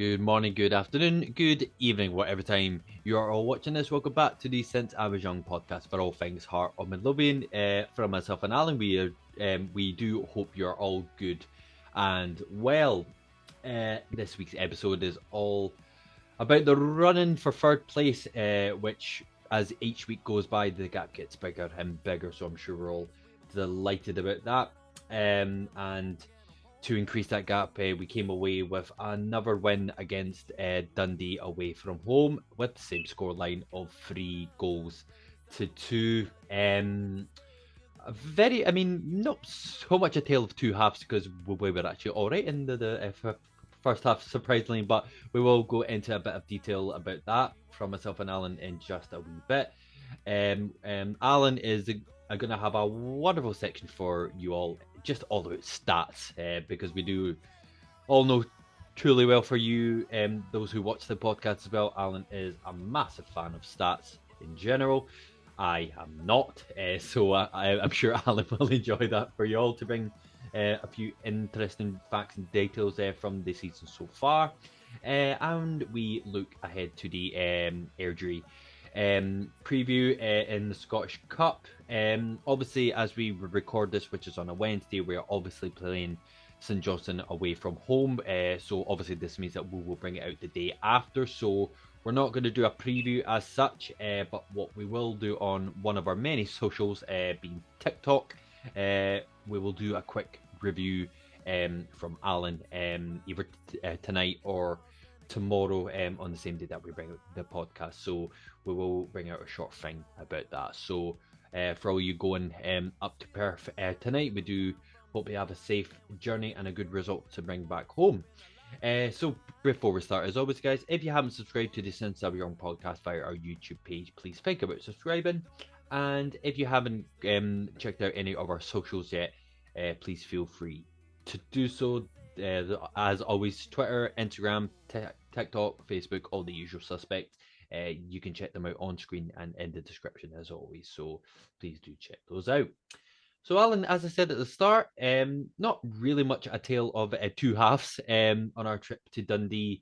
Good morning, good afternoon, good evening, whatever time you are all watching this. Welcome back to the Since I Was Young podcast for all things heart of Midlothian. From myself and Alan, we do hope you're all good and well. This week's episode is all about the running for third place, which as each week goes by, the gap gets bigger and bigger. So I'm sure we're all delighted about that. And to increase that gap, we came away with another win against Dundee away from home with the same scoreline of 3-2. Not so much a tale of two halves because we were actually all right in the first half, surprisingly, but we will go into a bit of detail about that from myself and Alan in just a wee bit. Alan is going to have a wonderful section for you all, just all about stats, because we do all know truly well for you, those who watch the podcast as well. Alan is a massive fan of stats in general. I am not, so I'm sure Alan will enjoy that for you all to bring a few interesting facts and details from the season so far. And we look ahead to the Airdrie preview in the Scottish Cup. Obviously, as we record this, which is on a Wednesday, we're obviously playing St Johnstone away from home. So obviously this means that we will bring it out the day after. So we're not going to do a preview as such, but what we will do on one of our many socials, being TikTok, we will do a quick review from Alan, either tonight or tomorrow, on the same day that we bring out the podcast. So we will bring out a short thing about that. So for all you going up to Perth tonight, we do hope you have a safe journey and a good result to bring back home. So before we start, as always, guys, if you haven't subscribed to the Since I Was Young podcast via our YouTube page, please think about subscribing. And if you haven't checked out any of our socials yet, please feel free to do so. As always, Twitter, Instagram, TikTok, Facebook, all the usual suspects. You can check them out on screen and in the description as always. So please do check those out. So, Alan, as I said at the start, not really much a tale of two halves on our trip to Dundee,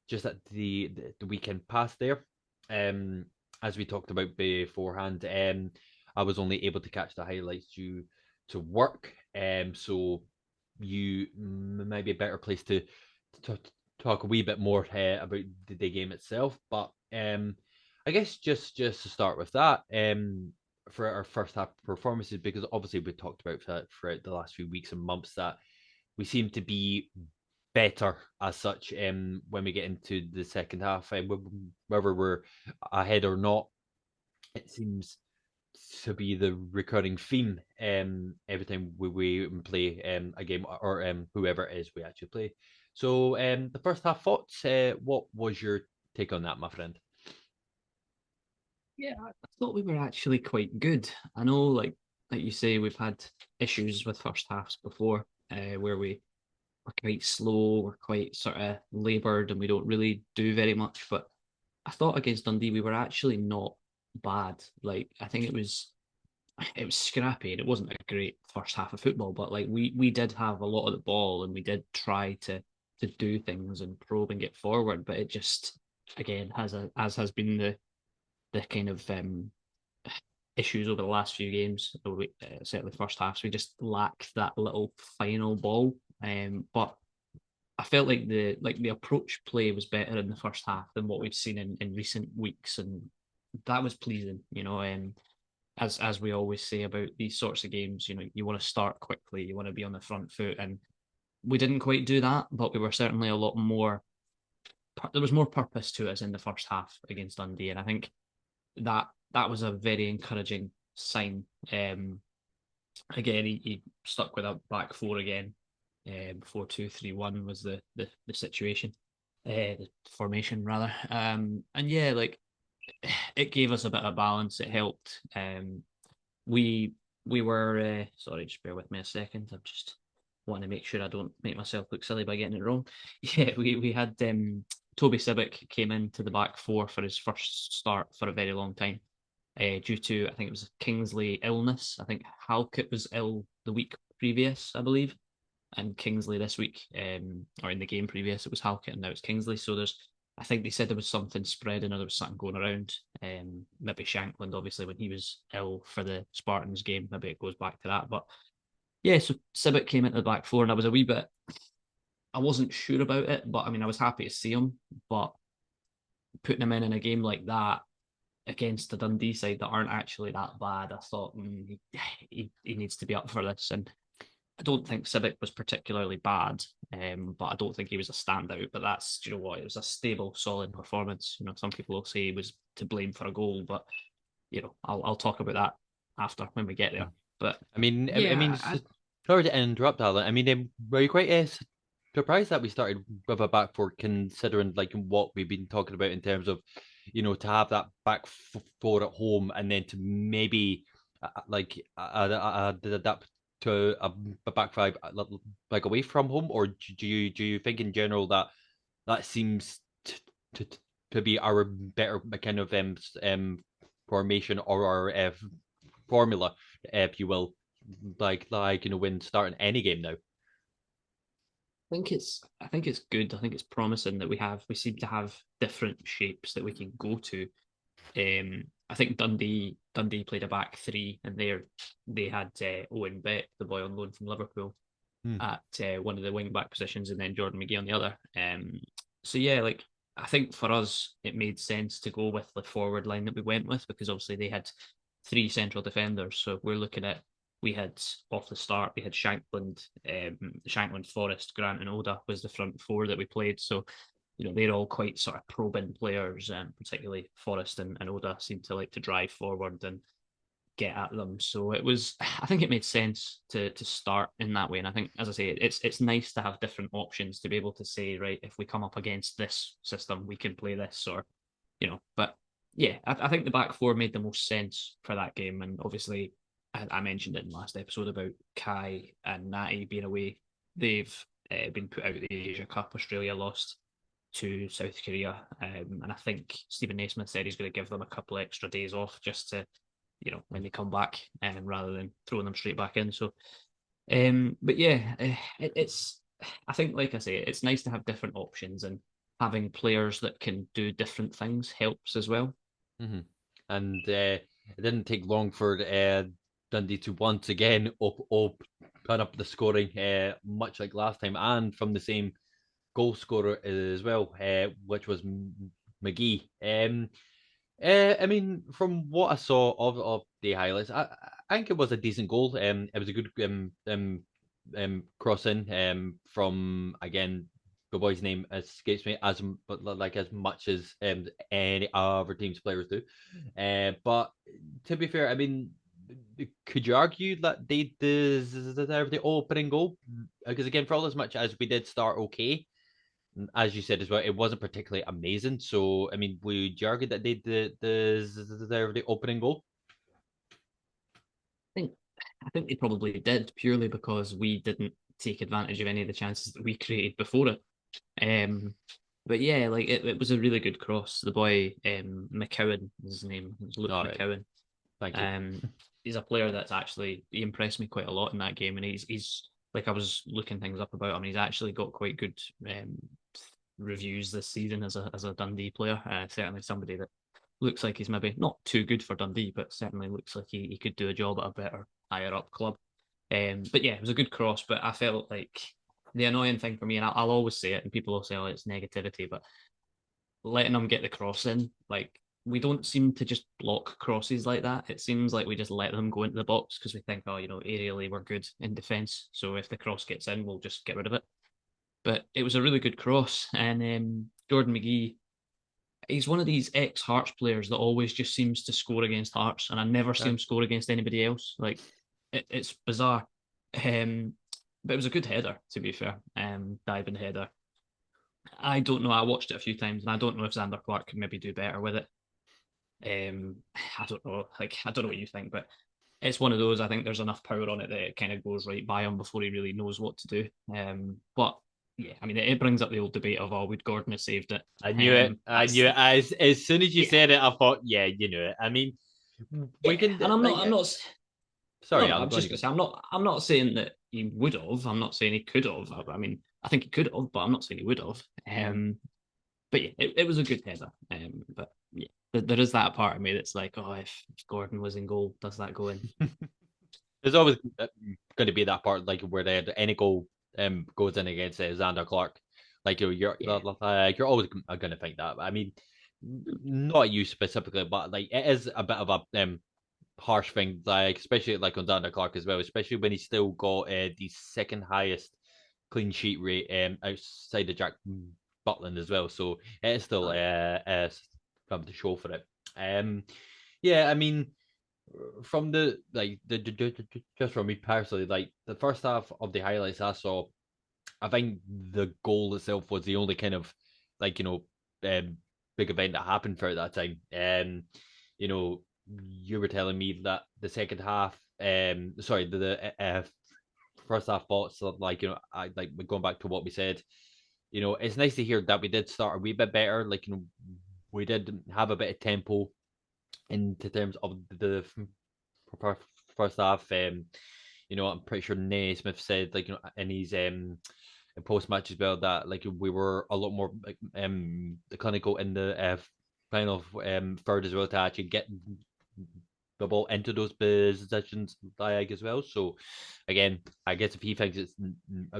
just at the weekend past there. As we talked about beforehand, I was only able to catch the highlights due to work. So you might be a better place to talk a wee bit more about the game itself. But I guess just to start with that, for our first half performances, because obviously we talked about that throughout the last few weeks and months that we seem to be better as such when we get into the second half, whether we're ahead or not. It seems to be the recurring theme every time we play a game, or whoever it is we actually play. So the first half thoughts, what was your take on that, my friend? Yeah, I thought we were actually quite good. I know, like you say, we've had issues with first halves before, where we were quite slow, we're quite sort of laboured, and we don't really do very much. But I thought against Dundee we were actually not bad. Like I think it was scrappy and it wasn't a great first half of football, but like we did have a lot of the ball and we did try to do things and probe and get forward, but it just again as has been the kind of issues over the last few games, certainly first halves, we just lacked that little final ball. But I felt like the approach play was better in the first half than what we've seen in recent weeks, and that was pleasing. As we always say about these sorts of games, you want to start quickly, you want to be on the front foot, and we didn't quite do that, but we were certainly a lot more. There was more purpose to us in the first half against Dundee, and I think that was a very encouraging sign. Again, he stuck with a back four again. 4-2-3-1 was the situation, the formation rather. And yeah, like it gave us a bit of balance. It helped. We we were sorry, just bear with me a second. I'm just wanting to make sure I don't make myself look silly by getting it wrong. Yeah, we had Toby Sibic came into the back four for his first start for a very long time, due to I think it was Kingsley illness. I think Halkett was ill the week previous, I believe. and Kingsley this week, or in the game previous, it was Halkett and now it's Kingsley. So I think they said there was something spreading or there was something going around. Maybe Shankland, obviously, when he was ill for the Spartans game, maybe it goes back to that. But yeah, so Sibic came into the back four, and I was a wee bit, I wasn't sure about it, but I mean, I was happy to see him. But putting him in a game like that against the Dundee side that aren't actually that bad, I thought he needs to be up for this. And I don't think Civic was particularly bad, but I don't think he was a standout. But that's, you know what, it was a stable, solid performance. You know, some people will say he was to blame for a goal, but you know, I'll talk about that after when we get there. But I mean, yeah, sorry to interrupt, Alan. I mean, were you quite surprised that we started with a back four, considering like what we've been talking about in terms of, to have that back four at home and then to maybe adapt to a back five like away from home, or do you think in general that that seems to, to be our better kind of formation or our formula, if you will, when starting any game now. I think it's good. I think it's promising that we seem to have different shapes that we can go to. I think Dundee played a back three, and they had Owen Beck, the boy on loan from Liverpool, Hmm. at one of the wing back positions, and then Jordan McGee on the other. So yeah, like I think for us it made sense to go with the forward line that we went with because obviously they had three central defenders. So if we're looking at we had off the start we had Shankland, Forrest, Grant, and Oda was the front four that we played. So you know they're all quite sort of probing players, and particularly Forrest and Oda seem to like to drive forward and get at them. So it was, I think it made sense to start in that way. And I think, as I say, it's nice to have different options to be able to say, right, if we come up against this system, we can play this, or you know. But yeah, I think the back four made the most sense for that game. And obviously, I mentioned it in the last episode about Kai and Natty being away. They've been put out of the Asia Cup. Australia lost to South Korea, and I think Stephen Naismith said he's going to give them a couple extra days off just to when they come back, rather than throwing them straight back in. So, but yeah, it's I think, like I say, it's nice to have different options, and having players that can do different things helps as well. Mm-hmm. And it didn't take long for Dundee to once again open up the scoring, much like last time, and from the same goal scorer as well, which was McGee. I mean, from what I saw of the highlights, I think it was a decent goal. It was a good crossing from, again, the boy's name escapes me but like as much as any other team's players do. But to be fair, I mean, could you argue that they deserve the opening goal? Because again, for all as much as we did start okay, as you said as well, it wasn't particularly amazing. So, I mean, would you argue that they deserve the opening goal? I think I think they probably did purely because we didn't take advantage of any of the chances that we created before it. Um, but yeah, like it was a really good cross. The boy McCowan is his name. It's Luke All right, McCowan. thank you. Um, he's a player that's actually he impressed me quite a lot in that game, and he's like I was looking things up about him. He's actually got quite good reviews this season as a Dundee player. Certainly somebody that looks like he's maybe not too good for Dundee, but certainly looks like he could do a job at a better higher up club. But yeah, it was a good cross. But I felt like the annoying thing for me, and I'll always say it, and people will say, "Oh, it's negativity," but letting them get the cross in, like we don't seem to just block crosses like that. It seems like we just let them go into the box because we think, oh, aerially we're good in defence. So if the cross gets in, we'll just get rid of it. But it was a really good cross, and Jordan McGee, he's one of these ex Hearts players that always just seems to score against Hearts, and I never see him score against anybody else. Like it's bizarre. But it was a good header, to be fair. Diving header. I don't know. I watched it a few times, and I don't know if Xander Clark can maybe do better with it. I don't know. Like I don't know what you think, but it's one of those. I think there's enough power on it that it kind of goes right by him before he really knows what to do. But yeah, I mean, it brings up the old debate of, oh, would Gordon have saved it? I knew it. I knew it. As soon as you Yeah, said it, I thought, yeah, you knew it. I mean, we yeah. can And I'm like not, I'm not, No, Sorry, no, Alan, I'm go on just you gonna go. say I'm not saying that he would have. I'm not saying he could have. I mean, I think he could have, but I'm not saying he would have. But yeah, it was a good header. But yeah, there is that part of me that's like, oh, if Gordon was in goal, does that go in? There's always going to be that part like where they had any goal goes in against Xander Clark. Like Yeah, you're always going to think that. I mean, not you specifically, but like it is a bit of a harsh thing, like especially like on Xander Clark as well, especially when he's still got the second highest clean sheet rate outside of Jack Butland as well. So it is still oh, yeah, something to show for it. Um, yeah, I mean, from the like just from me personally, like the first half of the highlights I saw, I think the goal itself was the only kind of like um, big event that happened throughout that time. You know, you were telling me that the second half, sorry, the first half thoughts, like I like going back to what we said. It's nice to hear that we did start a wee bit better. Like we did have a bit of tempo in terms of the first half. I'm pretty sure Naismith said like in his post match as well that like we were a lot more like clinical in the final third as well to actually get the ball into those positions like as well. So again, I guess if he thinks it's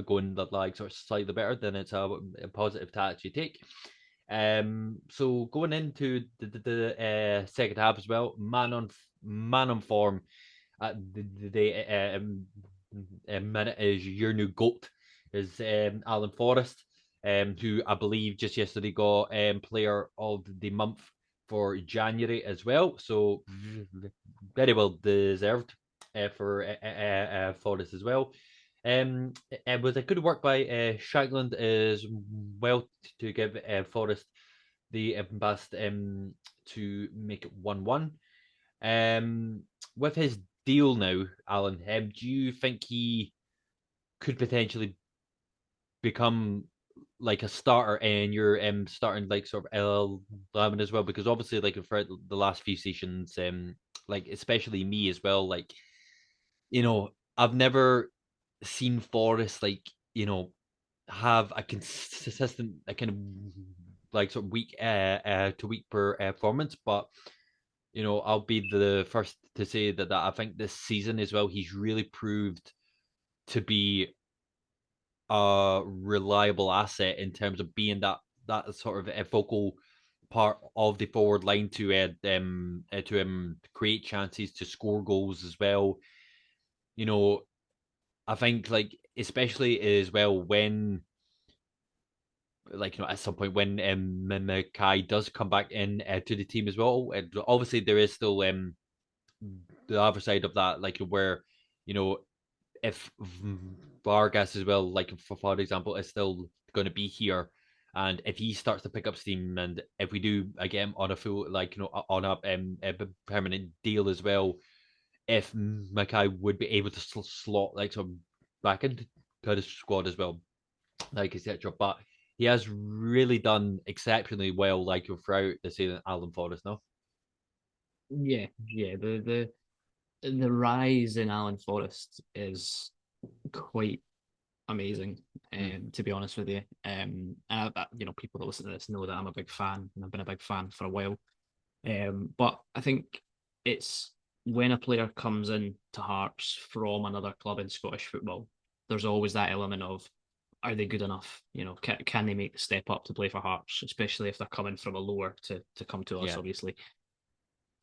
going that like sort of slightly better, then it's a positive to actually take. So going into the second half as well, man on form at the minute is your new goat is Alan Forrest, who I believe just yesterday got player of the month for January as well. So very well deserved for Forrest as well. It was a good work by Shankland as well to give Forrest the best to make it 1-1. Um, with his deal now, Alan, do you think he could potentially become like a starter and you're starting like sort of 11 as well? Because obviously, like throughout the last few seasons, like especially me as well, like I've never seen Forrest like have a consistent a kind of like sort of week to week performance, but I'll be the first to say that I think this season as well, he's really proved to be a reliable asset in terms of being that sort of a focal part of the forward line to create chances to score goals as well. You know, I think like especially as well when like at some point when Mackay does come back in to the team as well. And obviously there is still the other side of that, like where you know if Vargas as well, like for example, is still going to be here, and if he starts to pick up steam, and if we do again on a full like on a permanent deal as well, if Mackay would be able to slot like some back into the squad as well, like etc. But he has really done exceptionally well, like throughout the season, Alan Forrest. No, yeah. The rise in Alan Forrest is quite amazing. mm. To be honest with you, people that listen to this know that I'm a big fan, and I've been a big fan for a while. But I think it's when a player comes in to Hearts from another club in Scottish football, there's always that element of, are they good enough? Can they make the step up to play for Hearts, especially if they're coming from a lower to come to us, Yeah, obviously.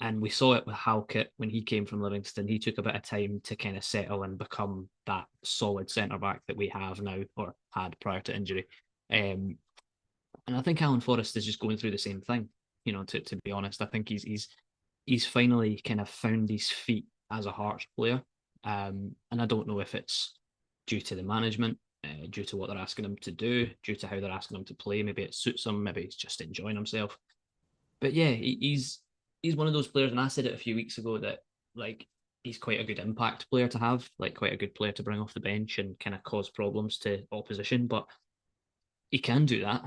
And we saw it with Halkett when he came from Livingston. He took a bit of time to kind of settle and become that solid centre back that we have now or had prior to injury. And I think Alan Forrest is just going through the same thing. To be honest, I think he's finally kind of found his feet as a Hearts player. And I don't know if it's due to the management, due to what they're asking him to do, due to how they're asking him to play. Maybe it suits him. Maybe he's just enjoying himself. But yeah, he's one of those players, and I said it a few weeks ago that like he's quite a good impact player to have, like quite a good player to bring off the bench and kind of cause problems to opposition. But he can do that.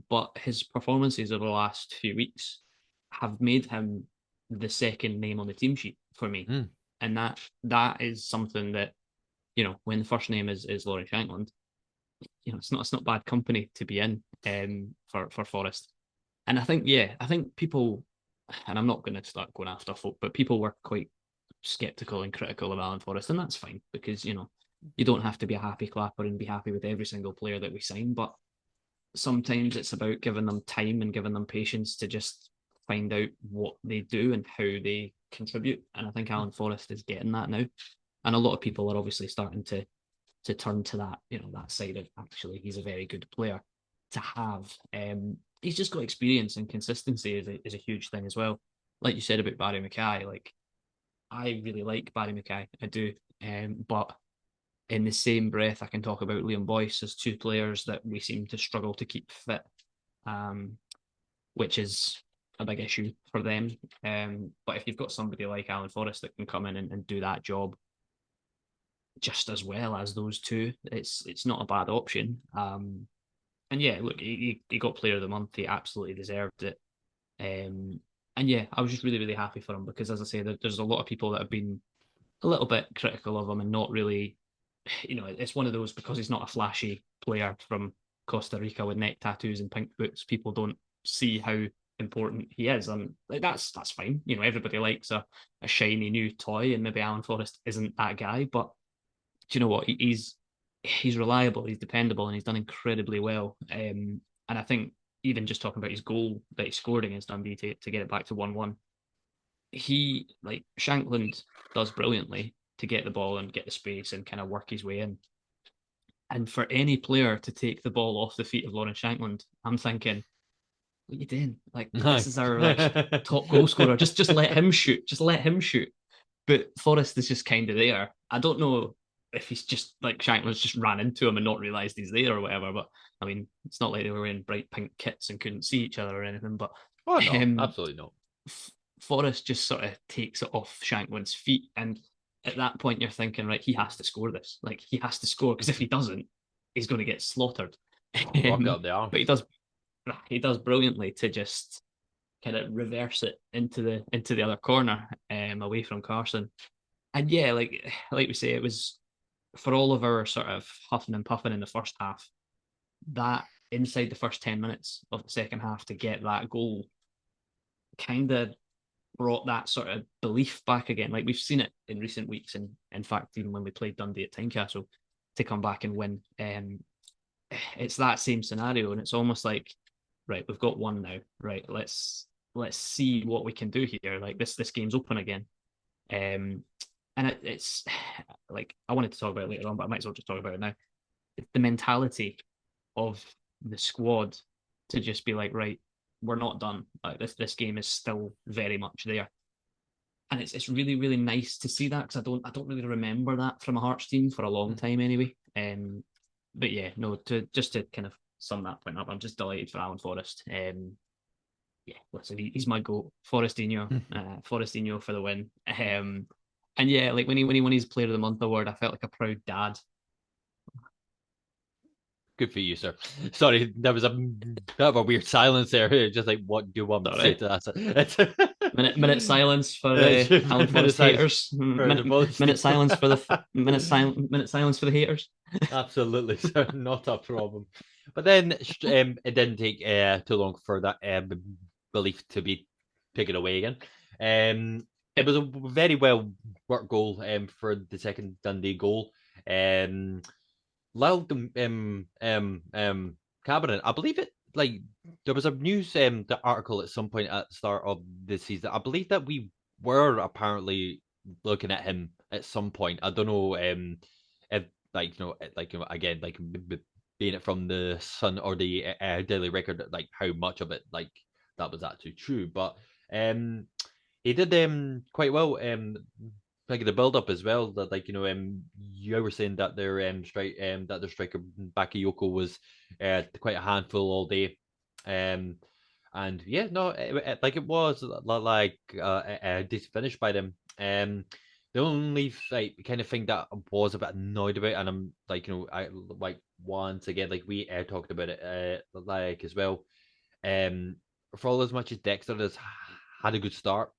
But his performances over the last few weeks have made him the second name on the team sheet for me. mm. and that is something that, you know, when the first name is Lauren Shankland, you know, it's not bad company to be in, for Forest. And I think, yeah, I think people, and I'm not going to start going after folk, but people were quite skeptical and critical of Alan Forrest, and that's fine because, you know, you don't have to be a happy clapper and be happy with every single player that we sign, but sometimes it's about giving them time and giving them patience to just find out what they do and how they contribute. And I think Alan Forrest is getting that now. And a lot of people are obviously starting to turn to that, you know, that side of actually he's a very good player to have. He's just got experience, and consistency is a huge thing as well. Like you said about Barry Mackay, like I really like Barry Mackay, I do. But in the same breath, I can talk about Liam Boyce as two players that we seem to struggle to keep fit, um, which is a big issue for them. But if you've got somebody like Alan Forrest that can come in and do that job just as well as those two, it's not a bad option. And yeah, look, he got Player of the Month. He absolutely deserved it. And yeah, I was just really, really happy for him because, as I say, there's a lot of people that have been a little bit critical of him and not really, you know, it's one of those because he's not a flashy player from Costa Rica with neck tattoos and pink boots. People don't see how important he is, and like, that's fine. You know, everybody likes a shiny new toy, and maybe Alan Forrest isn't that guy, but do you know what? He's reliable, he's dependable, and he's done incredibly well. And I think even just talking about his goal that he scored against Dundee to get it back to 1-1, he, like Shankland, does brilliantly to get the ball and get the space and kind of work his way in. And for any player to take the ball off the feet of Lauren Shankland, I'm thinking, what are you doing? Like, No. this is our like top goal scorer. Just let him shoot. Just let him shoot. But Forrest is just kind of there. I don't know if he's just like Shankland's just ran into him and not realised he's there or whatever. But I mean, it's not like they were wearing bright pink kits and couldn't see each other or anything. But Oh no, um, absolutely not. Forrest just sort of takes it off Shankland's feet, and at that point you're thinking, right, he has to score this. Like he has to score because if he doesn't, he's going to get slaughtered. Rock up the arm. But he does brilliantly to just kind of reverse it into the other corner, away from Carson. And yeah, like we say, it was for all of our sort of huffing and puffing in the first half, that inside the first 10 minutes of the second half to get that goal kind of brought that sort of belief back again. Like we've seen it in recent weeks, and in fact, even when we played Dundee at Tynecastle to come back and win, it's that same scenario, and it's almost like, right, we've got one now, right? Let's see what we can do here. Like this game's open again, and it's like I wanted to talk about it later on, but I might as well just talk about it now. It's the mentality of the squad to just be like, right, we're not done. Like this game is still very much there, and it's really really nice to see that because I don't really remember that from a Hearts team for a long time anyway. But yeah, no, to kind of sum that point up, I'm just delighted for Alan Forrest. Yeah, listen, he's my goat, Forestinho for the win. And yeah, like when he won his Player of the Month award, I felt like a proud dad. Good for you, sir. Sorry, there was a bit of a weird silence there. Just like, what do you want me All to say right. to that? Minute silence for Alan Minute Forrest silence haters. for the bonus Minute team. silence for the minute silence for the haters. Absolutely, sir. Not a problem. But then it didn't take too long for that belief to be taken away again. It Yep. was a very well worked goal for the second Dundee goal. Lyle Cabinet, I believe it. Like there was a news the article at some point at the start of the season. I believe that we were apparently looking at him at some point. I don't know if like again like being it from the Sun or the Daily Record, like how much of it like that was actually true, but um he did quite well like the build up as well. That like you were saying that their striker Bakayoko was quite a handful all day, and yeah, no, like it was like a decent finish by them. The only like kind of thing that I was a bit annoyed about, and I'm like I like once again like we talked about it like as well. Um, for all as much as Dexter has had a good start,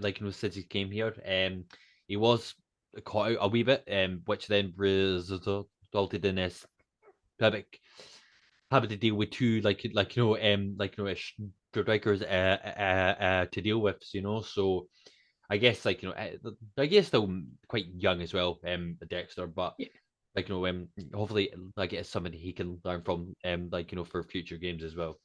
like since he came here. he was caught out a wee bit, which then resulted in this Pivot having to deal with two strikers to deal with, So I guess I guess still quite young as well, Dexter, but Yeah, hopefully it's something he can learn from, for future games as well.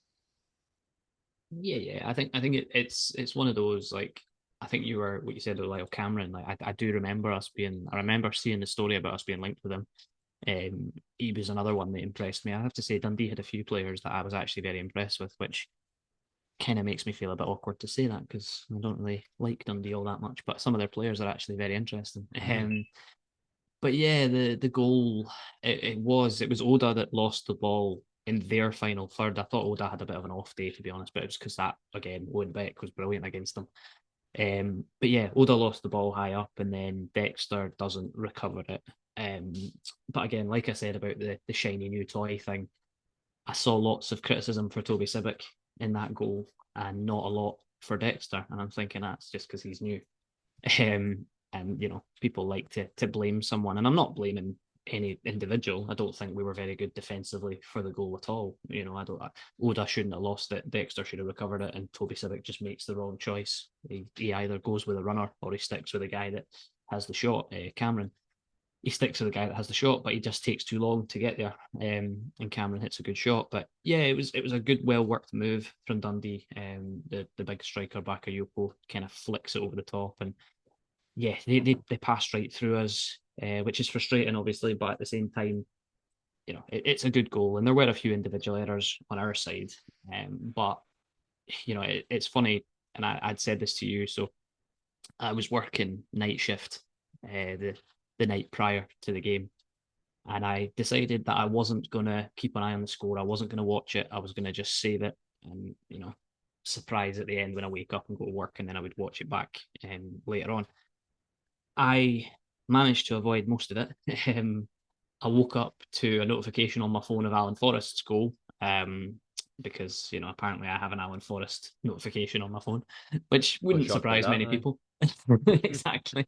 yeah. I think it's one of those like I think you were what you said about like Cameron. Like I do remember us being. I remember seeing the story about us being linked with him. He was another one that impressed me. I have to say Dundee had a few players that I was actually very impressed with, which kind of makes me feel a bit awkward to say that because I don't really like Dundee all that much. But some of their players are actually very interesting. But yeah, the goal it was Oda that lost the ball in their final third. I thought Oda had a bit of an off day to be honest, but it was because that again Owen Beck was brilliant against them. But yeah, Oda lost the ball high up, and then Dexter doesn't recover it. Um, but again, like I said about the shiny new toy thing, I saw lots of criticism for Toby Sibic in that goal, and not a lot for Dexter. And I'm thinking that's just because he's new. Um, and people like to blame someone, and I'm not blaming any individual. I don't think we were very good defensively for the goal at all. I don't. Oda shouldn't have lost it. Dexter should have recovered it, and Toby Sibic just makes the wrong choice. He either goes with a runner or he sticks with the guy that has the shot. Cameron. He sticks with the guy that has the shot, but he just takes too long to get there. And Cameron hits a good shot. But yeah, it was a good, well worked move from Dundee. The big striker Bakayoko kind of flicks it over the top, and yeah, they passed right through us, which is frustrating, obviously, but at the same time, it's a good goal, and there were a few individual errors on our side, but it's funny, and I'd said this to you, so I was working night shift, the night prior to the game, and I decided that I wasn't gonna keep an eye on the score, I wasn't gonna watch it, I was gonna just save it, and surprise at the end when I wake up and go to work, and then I would watch it back later on. I managed to avoid most of it. I woke up to a notification on my phone of Alan Forrest's goal, because apparently I have an Alan Forrest notification on my phone, which Not wouldn't shocked by surprise that. many people. Exactly.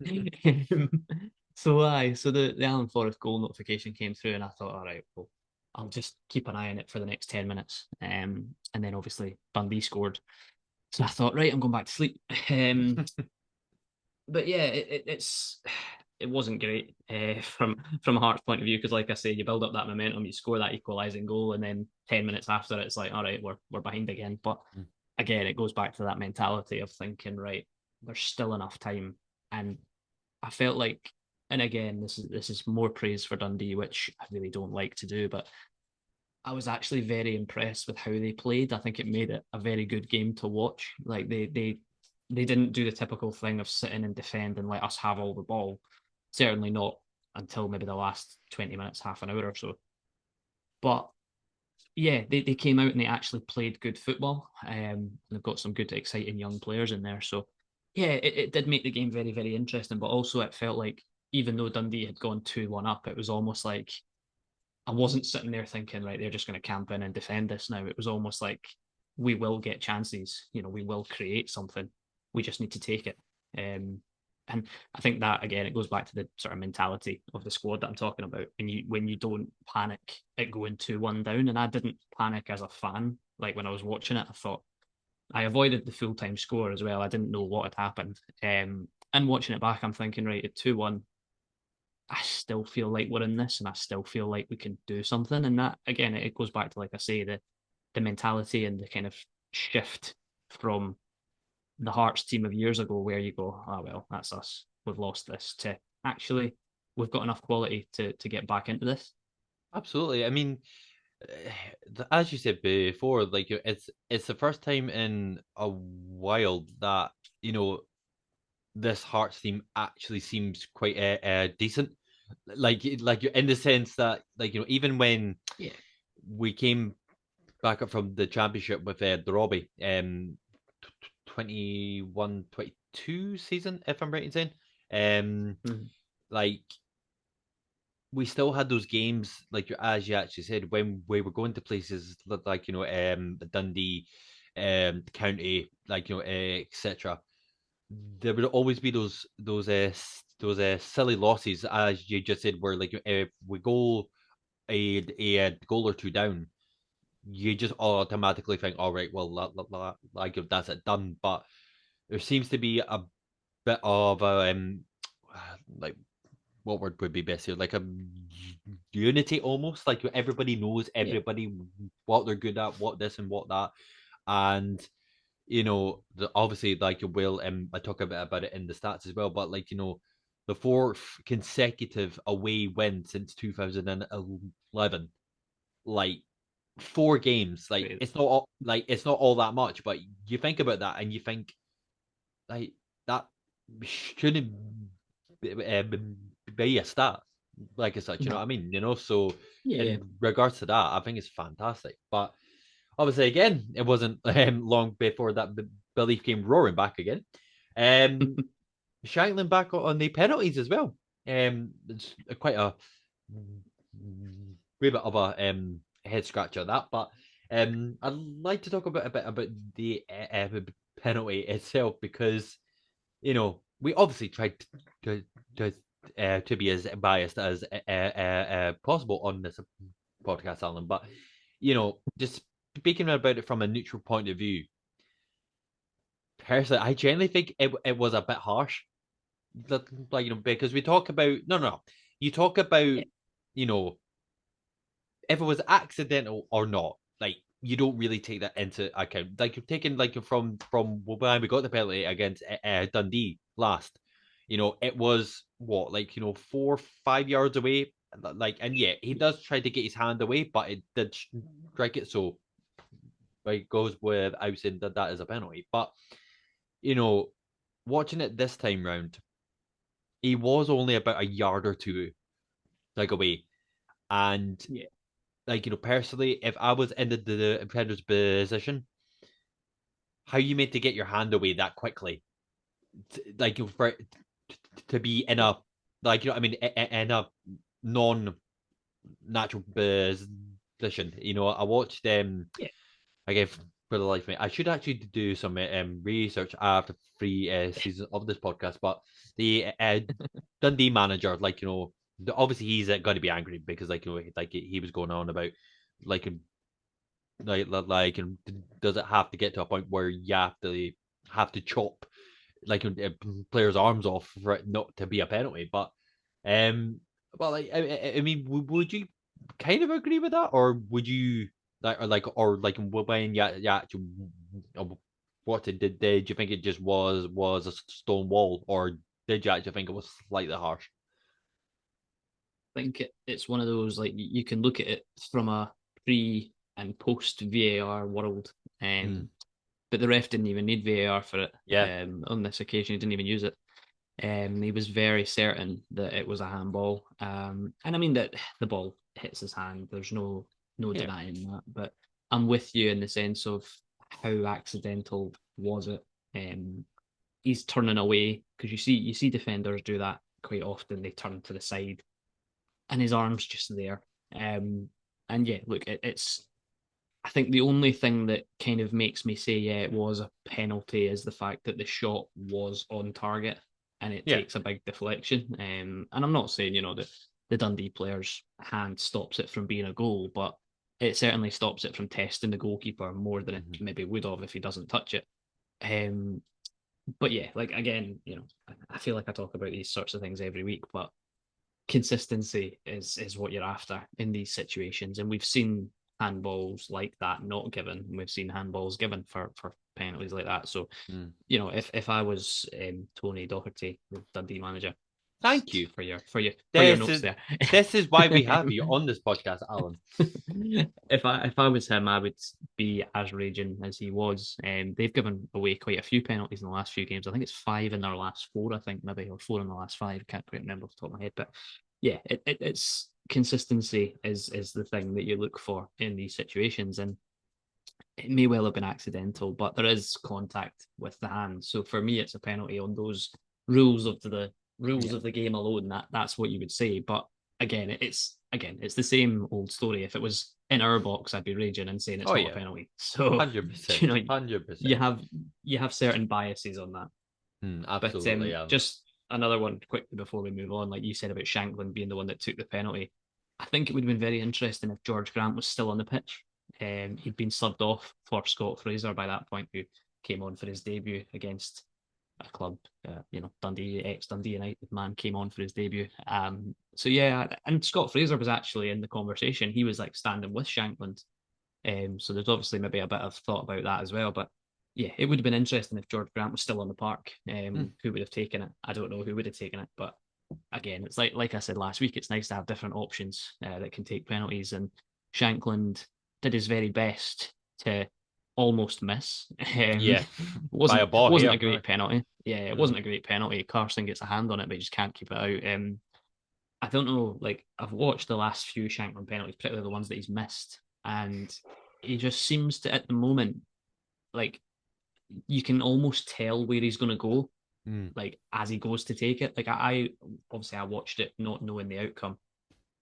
So the Alan Forrest goal notification came through, and I thought, all right, well, I'll just keep an eye on it for the next 10 minutes. And then obviously Dundee scored, so I thought, right, I'm going back to sleep. But yeah, it wasn't great from a Hearts point of view because, like I say, you build up that momentum, you score that equalising goal, and then 10 minutes after it's like, all right, we're behind again. But again, it goes back to that mentality of thinking, right, there's still enough time, and I felt like, and again, this is more praise for Dundee, which I really don't like to do, but I was actually very impressed with how they played. I think it made it a very good game to watch. Like they didn't do the typical thing of sitting and defend and let us have all the ball. Certainly not until maybe the last 20 minutes, half an hour or so. But yeah, they came out and they actually played good football. They've got some good, exciting young players in there. So yeah, it did make the game very, very interesting. But also it felt like even though Dundee had gone 2-1 up, it was almost like I wasn't sitting there thinking, right, they're just going to camp in and defend this now. It was almost like we will get chances. We will create something. We just need to take it. And I think that again, it goes back to the sort of mentality of the squad that I'm talking about. And when you don't panic at going 2-1 down, and I didn't panic as a fan. Like when I was watching it, I thought I avoided the full time score as well. I didn't know what had happened. And watching it back, I'm thinking, right, at 2-1, I still feel like we're in this, and I still feel like we can do something. And that again, it goes back to, like I say, the mentality and the kind of shift from the Hearts team of years ago, where you go, oh well, that's us, we've lost this, to actually we've got enough quality to get back into this. Absolutely. I mean, as you said before, it's the first time in a while that you know this Hearts team actually seems quite decent. Like in the sense that even when Yeah. we came back up from the championship with the Robbie 21-22 season, if I'm right in saying, Mhm. like we still had those games, like as you actually said, when we were going to places like Dundee, County, etc. There would always be those those silly losses, as you just said, where like if we go a goal or two down, you just automatically think, all right, well, like that's it done. But there seems to be a bit of a like what word would be best here? Like a unity almost. Like everybody knows Yeah, everybody what they're good at, what this and what that, and obviously like you will. I talk a bit about it in the stats as well, but like the fourth consecutive away win since 2011, like 4 games, like great. it's not all that much, but you think about that and you think like that shouldn't be a stat like as such, you know what I No, mean? So yeah, in regards to that, I think it's fantastic. But obviously, again, it wasn't long before that belief came roaring back again. Um, Shankland back on the penalties as well. It's quite a wee bit of a head scratcher that, but I'd like to talk a bit about the penalty itself because we obviously tried to to be as biased as possible on this podcast, Alan. But just speaking about it from a neutral point of view, personally, I generally think it was a bit harsh. Like because we talk about no, you talk about yeah, you know if it was accidental or not, like you don't really take that into account. Like you're taking like from when we got the penalty against Dundee last, it was what like 4 5 yards away. Like and yeah, he does try to get his hand away, but it did strike it. So like goes without saying that is a penalty. But you know, watching it this time round, he was only about a yard or two like away, and yeah. like personally, if I was in the defender's position, how you meant to get your hand away that quickly, like for to be in a like I mean in a non-natural position. I watched Yeah. I gave for the life of me. I should actually do some research after 3 seasons of this podcast, but the Dundee manager, like obviously he's going to be angry because like like he was going on about like and does it have to get to a point where you have to chop like players' arms off for it not to be a penalty? But well, like I mean, would you kind of agree with that, or would you like when actually what did you think it just was a stone wall, or did you actually think it was slightly harsh? Think it's one of those like you can look at it from a pre and post VAR world, Mm, but the ref didn't even need VAR for it. yeah, On this occasion, he didn't even use it. He was very certain that it was a handball, and I mean that the ball hits his hand. There's no yeah, denying that. But I'm with you in the sense of how accidental was it. Um, he's turning away because you see defenders do that quite often. They turn to the side and his arm's just there. Um, and yeah, look, it's. I think the only thing that kind of makes me say yeah, it was a penalty is the fact that the shot was on target and it yeah. takes a big deflection. And I'm not saying that the Dundee player's hand stops it from being a goal, but it certainly stops it from testing the goalkeeper more than it Mhm. maybe would have if he doesn't touch it. Um, but yeah, like again, I feel like I talk about these sorts of things every week, but consistency is what you're after in these situations. And we've seen handballs like that not given, and we've seen handballs given for penalties like that. So, Mm. if I was Tony Doherty, the Dundee manager, Thank you. for your This notes is there. this is why we have you on this podcast, Alan. If I was him, I would be as raging as he was. They've given away quite a few penalties in the last few games. I think it's 5 in their last 4. I think maybe or 4 in the last 5. Can't quite remember off the top of my head, but yeah, it's consistency is the thing that you look for in these situations, and it may well have been accidental, but there is contact with the hand. So for me, it's a penalty on those rules of the rules Yeah. of the game alone. That's what you would say. But it's the same old story. If it was in our box, I'd be raging and saying it's Oh not a yeah. penalty. So 100%. you know, hundred you percent. have you have certain biases on that. But Absolutely. just another one quickly before we move on, like you said about Shanklin being the one that took the penalty. I think it would have been very interesting if George Grant was still on the pitch. He'd been subbed off for Scott Fraser by that point, who came on for his debut against a club, Dundee, ex-Dundee United man came on for his debut. So yeah, and Scott Fraser was actually in the conversation. He was like standing with Shankland. So there's obviously maybe a bit of thought about that as well. But yeah, it would have been interesting if George Grant was still on the park. Who would have taken it? I don't know who would have taken it, but again, it's like I said last week, it's nice to have different options that can take penalties. And Shankland did his very best to almost miss. Yeah, by a wasn't ball wasn't here. a great penalty. Yeah, it Mm. wasn't a great penalty. Carson gets a hand on it, but he just can't keep it out. I don't know. Like I've watched the last few Shankland penalties, particularly the ones that he's missed, and he just seems to, at the moment, like you can almost tell where he's going to go, Mm. like as he goes to take it. Like I obviously I watched it not knowing the outcome,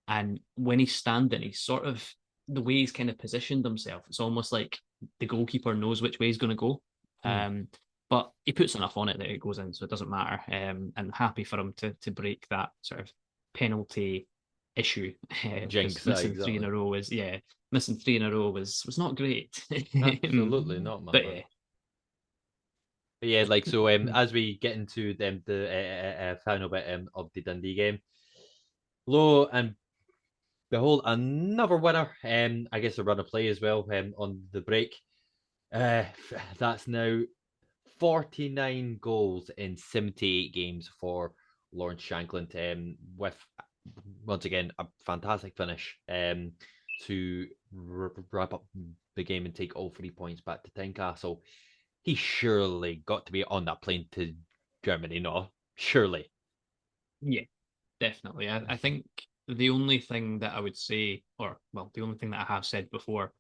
and when he's standing, he's sort of the way he's kind of positioned himself. It's almost like the goalkeeper knows which way he's going to go. Mm. But he puts enough on it that it goes in, so it doesn't matter. And happy for him to break that sort of penalty issue because Jinx, missing three in exactly. a row was missing three in a row was not great. Absolutely not, my But man. yeah, But yeah, like so. As we get into the final bit of the Dundee game, lo and behold, another winner. I guess a run of play as well. On the break. Uh, that's now 49 goals in 78 games for Lawrence Shankland. With once again a fantastic finish. To wrap up the game and take all 3 points back to Tynecastle. He surely got to be on that plane to Germany, no? Surely. yeah, definitely. I think the only thing that I would say, or well, the only thing that I have said before,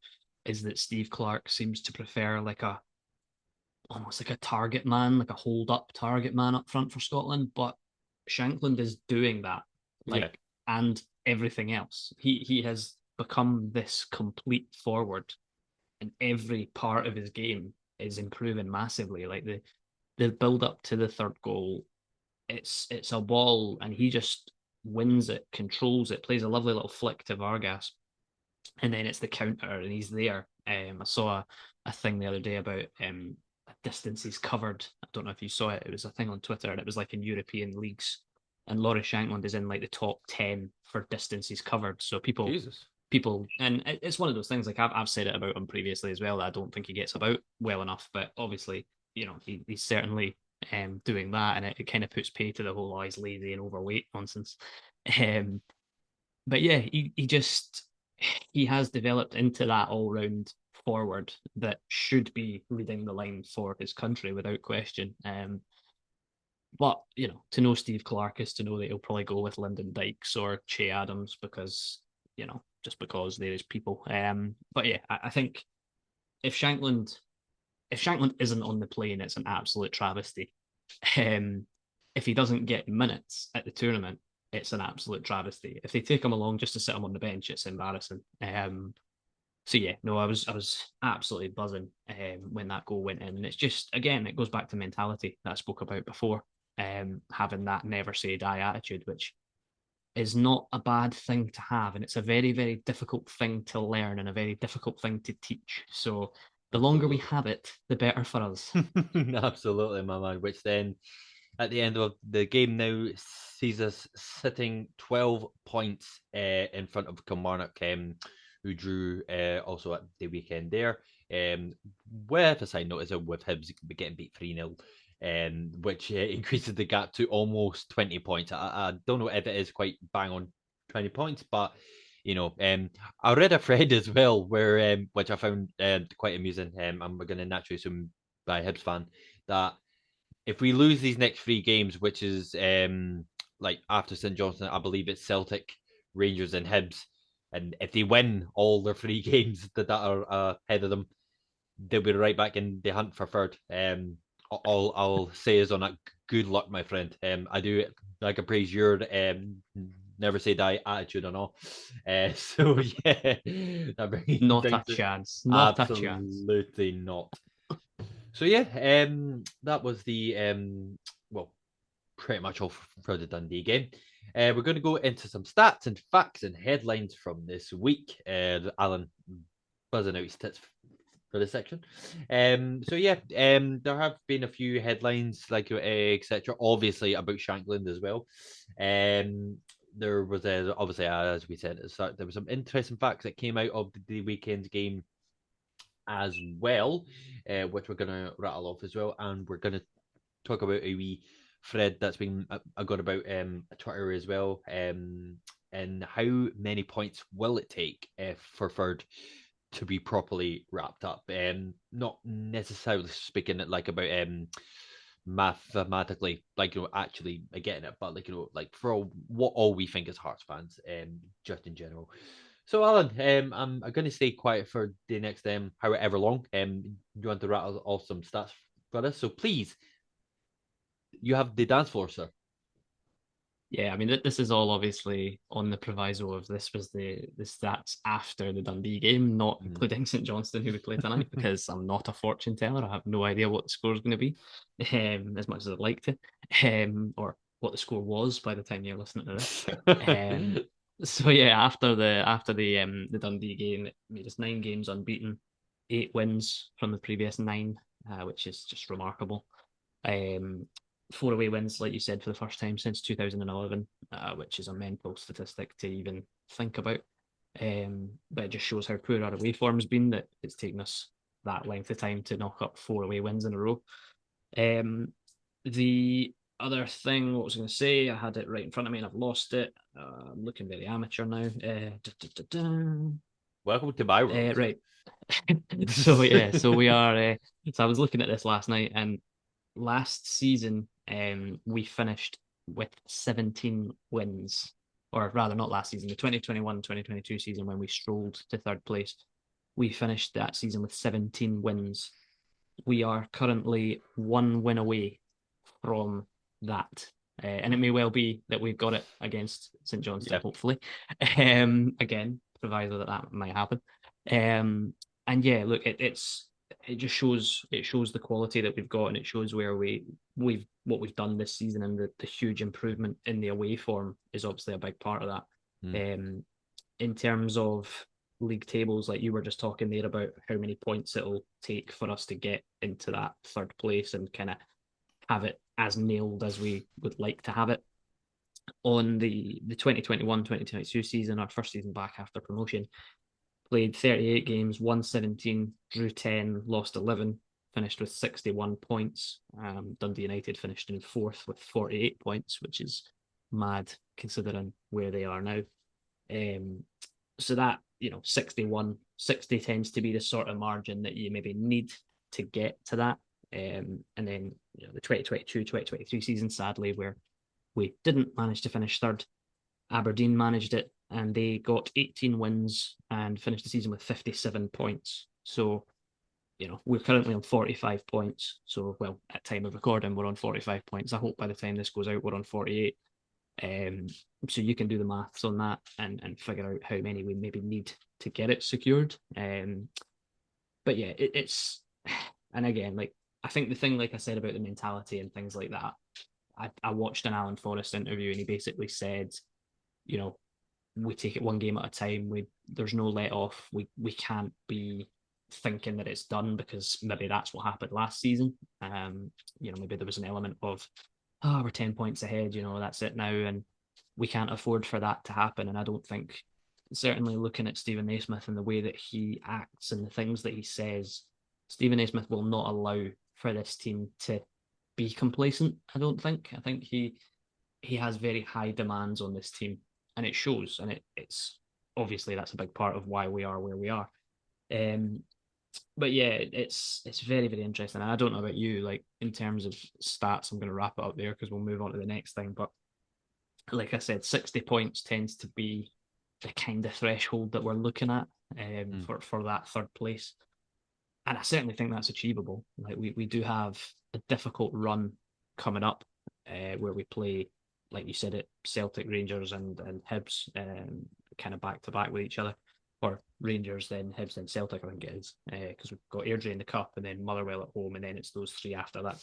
is that Steve Clark seems to prefer like a almost like a target man, like a hold up target man up front for Scotland. But Shankland is doing that, Yeah. like, and everything else. He has become this complete forward, and every part of his game is improving massively. Like the build up to the third goal, it's a ball, and he just wins it, controls it, plays a lovely little flick to Vargas, and then it's the counter, and he's there. I saw a thing the other day about distances covered. I don't know if you saw it. It was a thing on Twitter, and it was like in European leagues, and Laurie Shankland is in like the top 10 for distances covered. So Jesus. and it's one of those things. Like I've said it about him previously as well. That I don't think he gets about well enough, but obviously, he's certainly doing that, and it kind of puts pay to the whole "oh, he's lazy and overweight" nonsense. Um, but yeah, he has developed into that all round forward that should be leading the line for his country without question. But to know Steve Clark is to know that he'll probably go with Lyndon Dykes or Che Adams because just because there is people. But yeah, I think if Shankland if Shankland isn't on the plane, it's an absolute travesty. Um, if he doesn't get minutes at the tournament, it's an absolute travesty. If they take him along just to sit him on the bench, it's embarrassing. So yeah, no, I was absolutely buzzing when that goal went in, and it's just again, it goes back to mentality that I spoke about before. Having that never say die attitude, which is not a bad thing to have, and it's a very, very difficult thing to learn and a very difficult thing to teach. So the longer we Absolutely. have it, the better for us. Absolutely, my man. Which then, at the end of the game now, sees us sitting 12 points in front of Kilmarnock, who drew also at the weekend there. With a side note, is with Hibs getting beat 3-0. Which increases the gap to almost 20 points. I don't know if it is quite bang on 20 points, but I read a thread as well where which I found quite amusing. I'm going to naturally assume by a Hibs fan that if we lose these next three games, which is like after St Johnstone, I believe it's Celtic, Rangers, and Hibs, and if they win all their three games that are ahead of them, they'll be right back in the hunt for third. All I'll say is on that, good luck, my friend. I do like praise your never say die attitude and all. So yeah, that Not a brings it chance. Not a chance. absolutely not. So yeah, that was the well. pretty much all for the Dundee game. We're going to go into some stats and facts and headlines from this week. Alan buzzing out his tits for this section. So yeah, there have been a few headlines like etc. Obviously about Shankland as well. There was obviously as we said at the start, there was some interesting facts that came out of the weekend's game as well, which we're going to rattle off as well, and we're going to talk about a wee thread that's been gone about Twitter as well, and how many points will it take for third to be properly wrapped up? Not necessarily speaking it like about mathematically, like actually getting it, but like like for all we think as Hearts fans, just in general. So Alan, I'm going to stay quiet for the next however long. You want to rattle off some stats for us? So please, you have the dance floor, sir. Yeah, I mean, this is all obviously on the proviso of this was the stats after the Dundee game, not including St Johnstone, who we play tonight, because I'm not a fortune teller. I have no idea what the score is going to be, as much as I'd like to, or what the score was by the time you're listening to this. So yeah, after the Dundee game, it made us 9 games unbeaten, 8 wins from the previous 9, which is just remarkable. 4 away wins, like you said, for the first time since 2011, which is a mental statistic to even think about. But it just shows how poor our away form's been, that it's taken us that length of time to knock up 4 away wins in a row. The other thing, what was I going to say? I had it right in front of me and I've lost it. I'm looking very amateur now. Welcome to my world. Right. So yeah, so we are. So I was looking at this last night, and last season, we finished with 17 wins, or rather, not last season, the 2021-2022 season when we strolled to third place. We finished that season with 17 wins. We are currently 1 win away from that. And it may well be that we've got it against St Johnstone, hopefully. Again, proviso that might happen. And yeah, look, it just shows the quality that we've got, and it shows where what we've done this season, and the huge improvement in the away form is obviously a big part of that. In terms of league tables, like you were just talking there about how many points it'll take for us to get into that third place and kind of have it as nailed as we would like to have it. On the 2021-2022 season, our first season back after promotion, played 38 games, won 17, drew 10, lost 11, finished with 61 points. Dundee United finished in fourth with 48 points, which is mad considering where they are now. So that, 60 tends to be the sort of margin that you maybe need to get to that. And then the 2022-2023 season, sadly, where we didn't manage to finish third, Aberdeen managed it, and they got 18 wins and finished the season with 57 points. So, we're currently on 45 points. So, well, at time of recording, we're on 45 points. I hope by the time this goes out, we're on 48. So you can do the maths on that and figure out how many we maybe need to get it secured. But yeah, it's, and again, like, I think the thing, like I said about the mentality and things like that, I watched an Alan Forrest interview, and he basically said, we take it one game at a time. There's no let off. We can't be thinking that it's done, because maybe that's what happened last season. Maybe there was an element of, we're 10 points ahead, that's it now, and we can't afford for that to happen. And I don't think, certainly looking at Stephen Naismith and the way that he acts and the things that he says, Stephen Naismith will not allow for this team to be complacent. I don't think. I think he has very high demands on this team, and it shows. And it's obviously that's a big part of why we are where we are. But yeah, it's very, very interesting. And I don't know about you, like in terms of stats, I'm going to wrap it up there because we'll move on to the next thing. But like I said, 60 points tends to be the kind of threshold that we're looking at for that third place. And I certainly think that's achievable. Like we do have a difficult run coming up where we play, like you said, it Celtic, Rangers, and Hibs kind of back to back with each other, or Rangers, then Hibs, then Celtic. I think it is because we've got Airdrie in the cup, and then Motherwell at home, and then it's those three after that.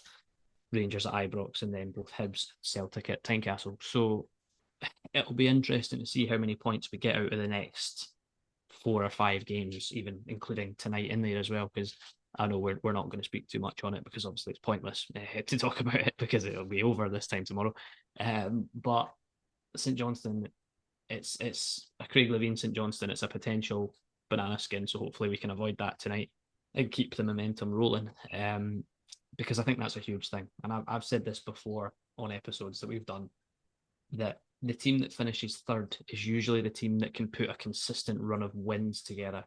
Rangers at Ibrox, and then both Hibs, Celtic at Tynecastle. So it'll be interesting to see how many points we get out of the next 4 or 5 games, even including tonight in there as well. Because I know we're not going to speak too much on it because obviously it's pointless to talk about it because it'll be over this time tomorrow. But St Johnston, it's a Craig Levein St Johnston. It's a potential banana skin, so hopefully we can avoid that tonight and keep the momentum rolling. Because I think that's a huge thing, and I've said this before on episodes that we've done, that the team that finishes third is usually the team that can put a consistent run of wins together,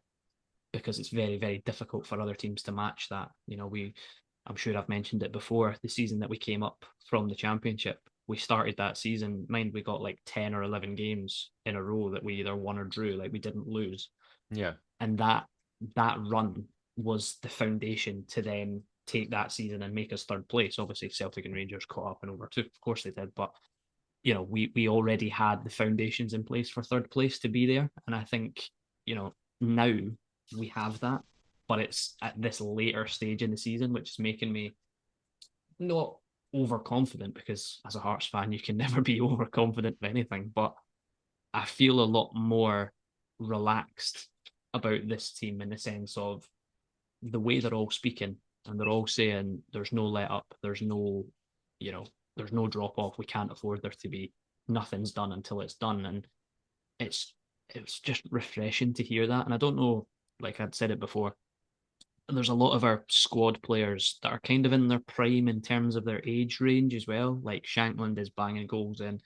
because it's very, very difficult for other teams to match that. I'm sure I've mentioned it before, the season that we came up from the championship, we started that season, mind we got like 10 or 11 games in a row that we either won or drew, like we didn't lose. Yeah. And that run was the foundation to then take that season and make us third place. Obviously Celtic and Rangers caught up and over too, of course they did, but we already had the foundations in place for third place to be there. And I think, now we have that, but it's at this later stage in the season, which is making me not overconfident, because as a Hearts fan, you can never be overconfident of anything. But I feel a lot more relaxed about this team, in the sense of the way they're all speaking, and they're all saying there's no let up, you know, there's no drop off. We can't afford there to be. Nothing's done until it's done, and it's just refreshing to hear that. And I don't know, like I'd said it before, there's a lot of our squad players that are kind of in their prime in terms of their age range as well. Like Shankland is banging goals in.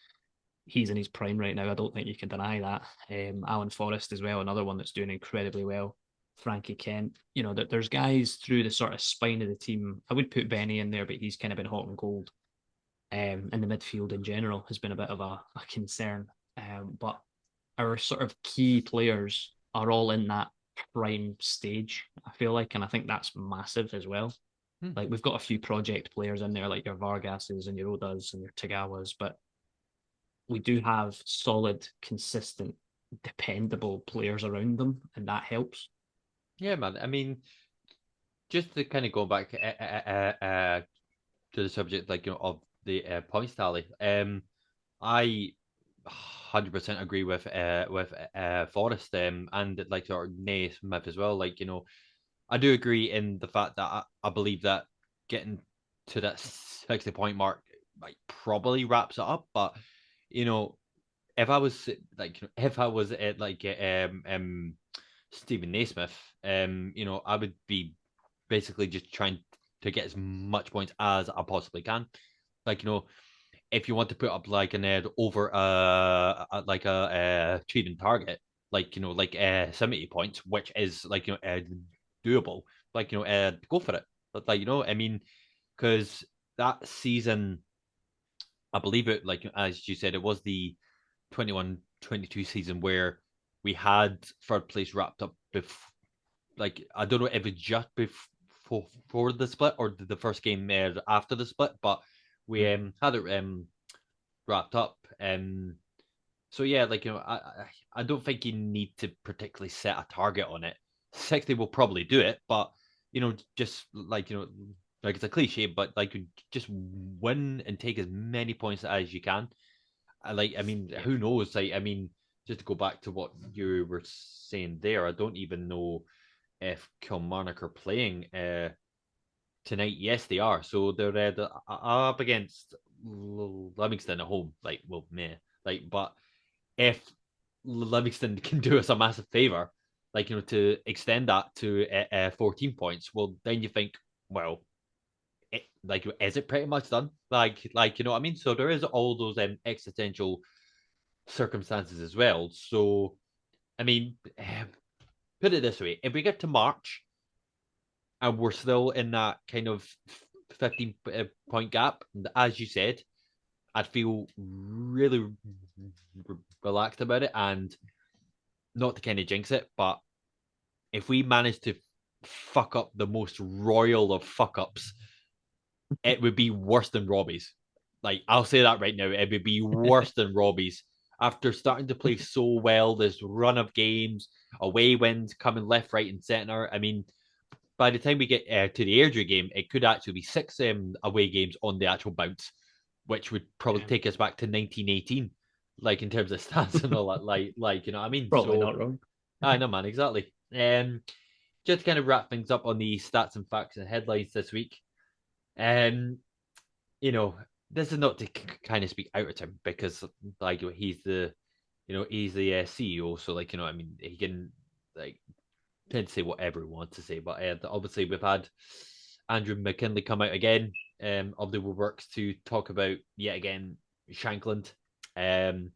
He's in his prime right now. I don't think you can deny that. Alan Forrest as well, another one that's doing incredibly well. Frankie Kent. That there's guys through the sort of spine of the team. I would put Benny in there, but he's kind of been hot and cold. And the midfield in general has been a bit of a concern. But our sort of key players are all in that prime stage, I feel like, and I think that's massive as well. Hmm. Like we've got a few project players in there, like your Vargases and your Odas and your Tagawas, but we do have solid, consistent, dependable players around them, and that helps. Yeah, man. I mean, just to kind of go back to the subject, like of the points tally. I 100% agree with Forrest and like sort of Naismith as well. Like I do agree in the fact that I believe that getting to that 60 point mark like probably wraps it up. But you know, if I was at like Stephen Naismith, I would be basically just trying to get as much points as I possibly can. Like if you want to put up like an ad over like a achieving target, like 70 points, which is like doable. Like go for it. But, like I mean, because that season, I believe it. Like as you said, it was the 21-22 season where we had third place wrapped up before. Like I don't know if it's just before the split or the first game after the split, but we had it wrapped up. So yeah, like I don't think you need to particularly set a target on it. 60 will probably do it, but just like like it's a cliche, but like just win and take as many points as you can. I mean, Yeah. who knows? Like, I mean, just to go back to what you were saying there, I don't even know if Kilmarnock are playing tonight. Yes, they are. So they're up against Livingston at home. Like, well, meh. Like, but if Livingston can do us a massive favor, like to extend that to 14 points, well, then you think, well, like, is it pretty much done? Like you know what I mean? So there is all those existential circumstances as well. So, I mean, put it this way: if we get to March and we're still in that kind of 15 point gap, as you said, I'd feel really relaxed about it. And not to kind of jinx it, but if we manage to fuck up the most royal of fuck ups, it would be worse than Robbie's. Like, I'll say that right now. It would be worse than Robbie's. After starting to play so well, this run of games, away wins coming left, right, and centre. I mean, by the time we get to the Airdrie game, it could actually be 6 away games on the actual bounce, which would probably Yeah. take us back to 1918, like in terms of stats and all that. Like you know what I mean? Probably So not wrong. I know, man, exactly. Just to kind of wrap things up on the stats and facts and headlines this week. Um, you know, this is not to kind of speak out of him because like he's the CEO, so like I mean, he can like tend to say whatever he wants to say. But obviously, we've had Andrew McKinley come out again of the works to talk about yet again Shankland. Um,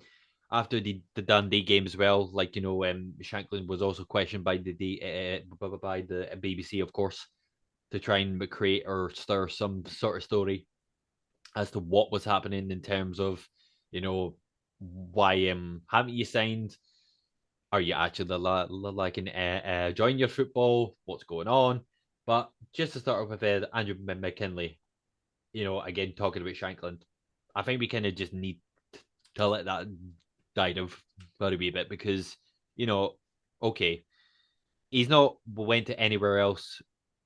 After the Dundee game as well, like Shankland was also questioned by by the BBC, of course, to try and create or stir some sort of story as to what was happening in terms of, you know, why haven't you signed? Are you actually liking enjoying your football? What's going on? But just to start off with Andrew McKinley, again talking about Shankland, I think we kind of just need to let that die down for a wee bit because, okay, he's not went to anywhere else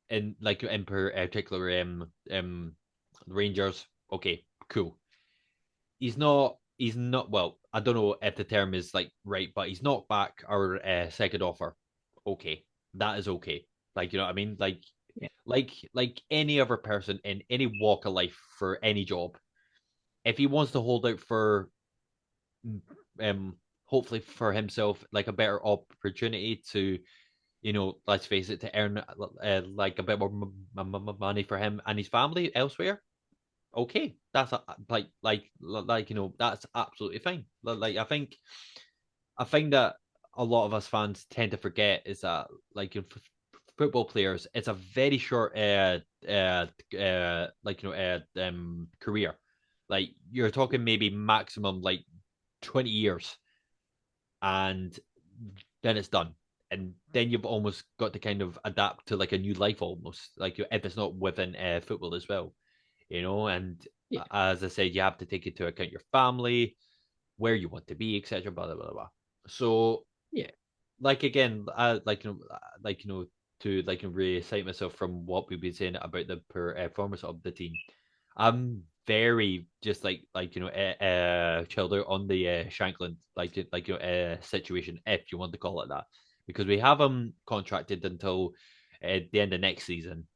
in particular Rangers. Okay, cool. He's not well, I don't know if the term is like right, but he's not back our second offer. Okay. That is okay. Like, you know what I mean? Yeah. Like any other person in any walk of life for any job, if he wants to hold out for hopefully for himself like a better opportunity to let's face it, to earn like a bit more money for him and his family elsewhere. Okay, that's that's absolutely fine. Like I think that a lot of us fans tend to forget is that football players, it's a very short career. Like you're talking maybe maximum like 20 years, and then it's done. And then you've almost got to kind of adapt to like a new life almost, like if it's not within football as well, and Yeah. as I said, you have to take into account your family, where you want to be, etc. Blah blah blah blah. So, Yeah. like again, to recite myself from what we've been saying about the performance of the team. I'm very just chilled out on the Shankland situation, if you want to call it that, because we have him contracted until the end of next season.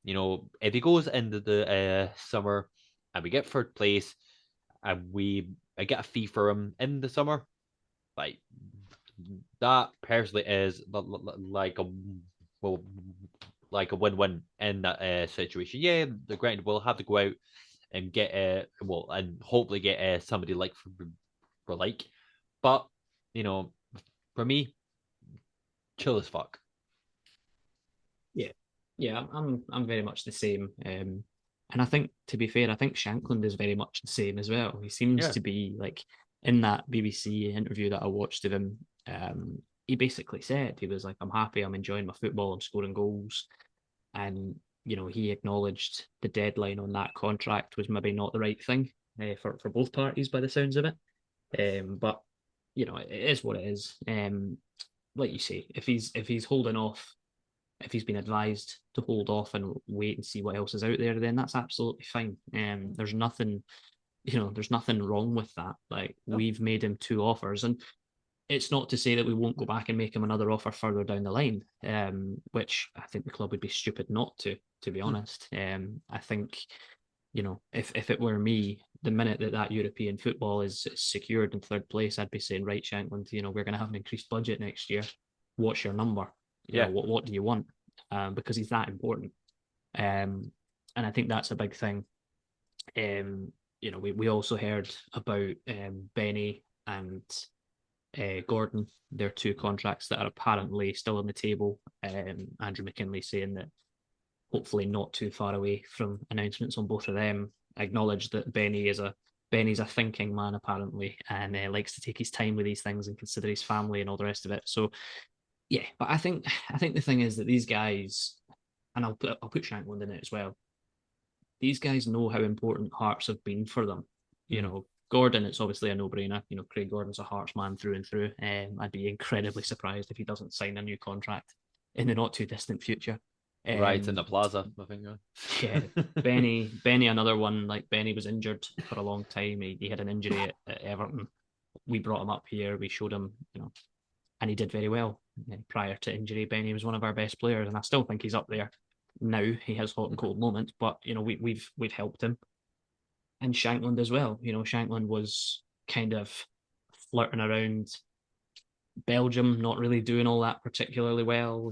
If he goes into the summer and we get third place and I get a fee for him in the summer, like that personally is like a well, like a win-win in that situation. Yeah, the grind will have to go out and get and hopefully get somebody like for like, but you know, for me, chill as fuck. Yeah. Yeah. I'm very much the same. And I think, to be fair, I think Shankland is very much the same as well. He seems Yeah. to be like, in that BBC interview that I watched of him. He basically said, he was like, "I'm happy. I'm enjoying my football. I'm scoring goals." And he acknowledged the deadline on that contract was maybe not the right thing for both parties by the sounds of it. But it is what it is. Like you say, if he's holding off, if he's been advised to hold off and wait and see what else is out there, then that's absolutely fine. There's nothing wrong with that. Like, No. we've made him two offers, and it's not to say that we won't go back and make him another offer further down the line, which I think the club would be stupid not to be Hmm. honest. I think, if it were me, the minute that European football is secured in third place, I'd be saying, right, Shankland, we're going to have an increased budget next year. What's your number? Yeah. What do you want? Because he's that important. And I think that's a big thing. We also heard about Benny and Gordon, their two contracts that are apparently still on the table. Andrew McKinley saying that hopefully not too far away from announcements on both of them. Acknowledged that Benny's a thinking man apparently, and likes to take his time with these things and consider his family and all the rest of it. So yeah, but I think the thing is that these guys, and I'll put Shankland in it as well. These guys know how important Hearts have been for them. Hmm. Gordon, it's obviously a no-brainer. Craig Gordon's a Hearts man through and through. I'd be incredibly surprised if he doesn't sign a new contract in the not too distant future. Riots in the plaza, I think. Yeah, Benny, another one. Like Benny was injured for a long time. He had an injury at Everton. We brought him up here. We showed him, and he did very well. Prior to injury, Benny was one of our best players, and I still think he's up there. Now he has hot and cold moments, but we've helped him. And Shankland as well. Shankland was kind of flirting around Belgium, not really doing all that particularly well.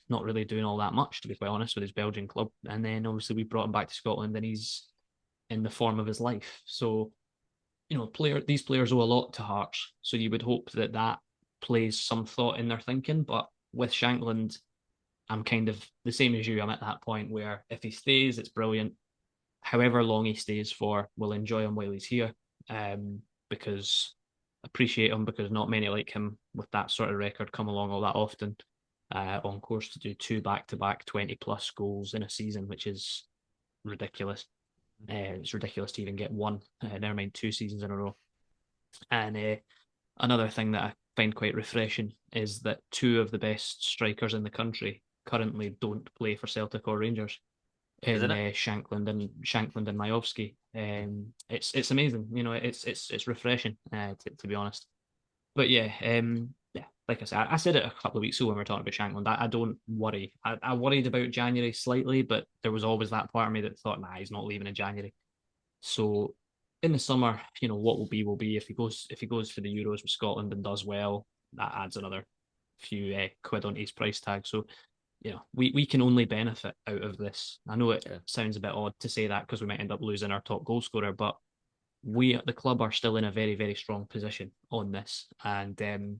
Not really doing all that much, to be quite honest, with his Belgian club. And then obviously we brought him back to Scotland, and he's in the form of his life. So, these players owe a lot to Hearts. So you would hope that that plays some thought in their thinking. But with Shankland, I'm kind of the same as you. I'm at that point where if he stays, it's brilliant. However long he stays for, we'll enjoy him while he's here. Because appreciate him, because not many like him with that sort of record come along all that often. On course to do 2 back-to-back 20+ goals in a season, which is ridiculous. It's ridiculous to even get one, never mind 2 seasons in a row. And another thing that I find quite refreshing is that 2 of the best strikers in the country currently don't play for Celtic or Rangers, in Shankland and Majowski. It's amazing. It's refreshing, to be honest. But yeah, like I said, I said it a couple of weeks ago when we were talking about Shankland. I don't worry. I worried about January slightly, but there was always that part of me that thought, nah, he's not leaving in January. So in the summer, what will be will be. If he goes for the Euros with Scotland and does well, that adds another few quid onto his price tag. So we can only benefit out of this. I know it sounds a bit odd to say that because we might end up losing our top goal scorer, but we at the club are still in a very, very strong position on this. And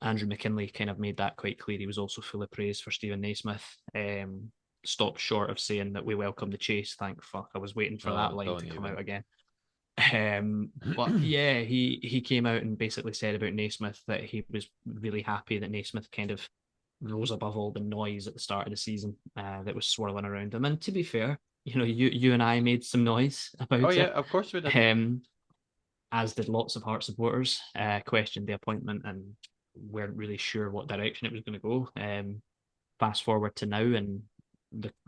Andrew McKinley kind of made that quite clear. He was also full of praise for Stephen Naismith. Stopped short of saying that we welcome the chase. Thank fuck. I was waiting for that line to come out again. But yeah, he came out and basically said about Naismith that he was really happy that Naismith kind of rose above all the noise at the start of the season that was swirling around him. And to be fair, you and I made some noise about it. Oh yeah, of course we did. As did lots of Hearts supporters. Questioned the appointment and weren't really sure what direction it was going to go. Fast forward to now, and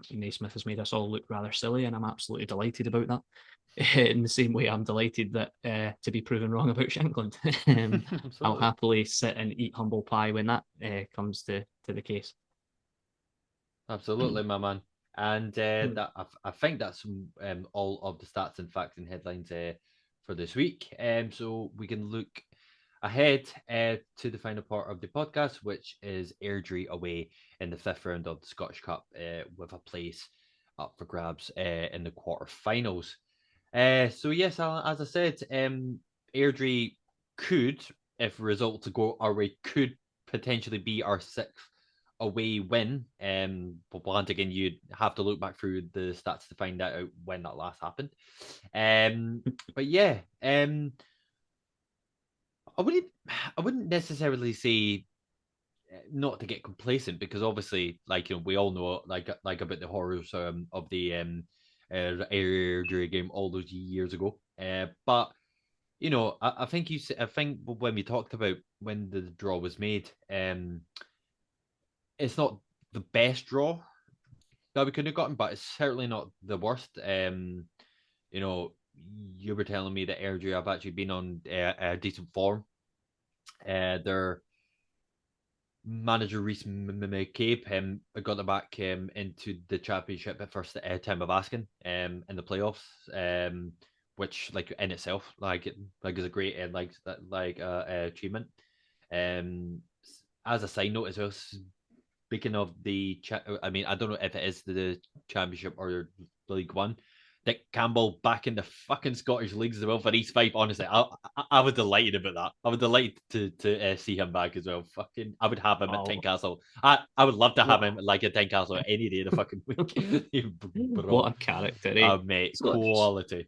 Naismith has made us all look rather silly, and I'm absolutely delighted about that. In the same way, I'm delighted that to be proven wrong about Shankland. I'll happily sit and eat humble pie when that comes to the case. Absolutely, my man. And that I think that's all of the stats and facts and headlines for this week. So we can look ahead to the final part of the podcast, which is Airdrie away in the 5th round of the Scottish Cup, with a place up for grabs in the quarterfinals. So yes, Alan, as I said, Airdrie could, if results go our way, could potentially be our 6th away win. But once again, you'd have to look back through the stats to find out when that last happened. But yeah, I wouldn't necessarily say not to get complacent, because obviously, we all know like about the horrors of the Airdrie game all those years ago. But I think when we talked about when the draw was made, it's not the best draw that we could have gotten, but it's certainly not the worst. You were telling me that Airdrie have actually been on a decent form. Their manager Reece McCabe got them back into the championship at first time of asking in the playoffs, which in itself is a great achievement. As a side note as well, speaking of I don't know if it is the championship or League One. Dick Campbell back in the fucking Scottish leagues as well for East 5. Honestly, I was delighted about that. I was delighted to see him back as well. Fucking, I would have him at Tynecastle. I would love to have him at Tynecastle any day of the fucking week. What a character, eh? Mate, quality.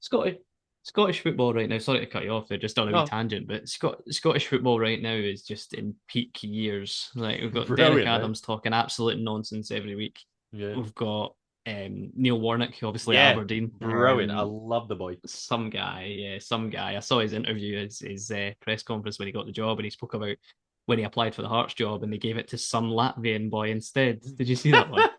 Scottish football right now. Sorry to cut you off there, just on a wee tangent, but Scottish football right now is just in peak years. We've got Derek Adams talking absolute nonsense every week. Yeah. We've got Neil Warnock, obviously Aberdeen. Brilliant. I love the boy. Some guy. I saw his interview, his press conference when he got the job, and he spoke about when he applied for the Hearts job and they gave it to some Latvian boy instead. Did you see that one?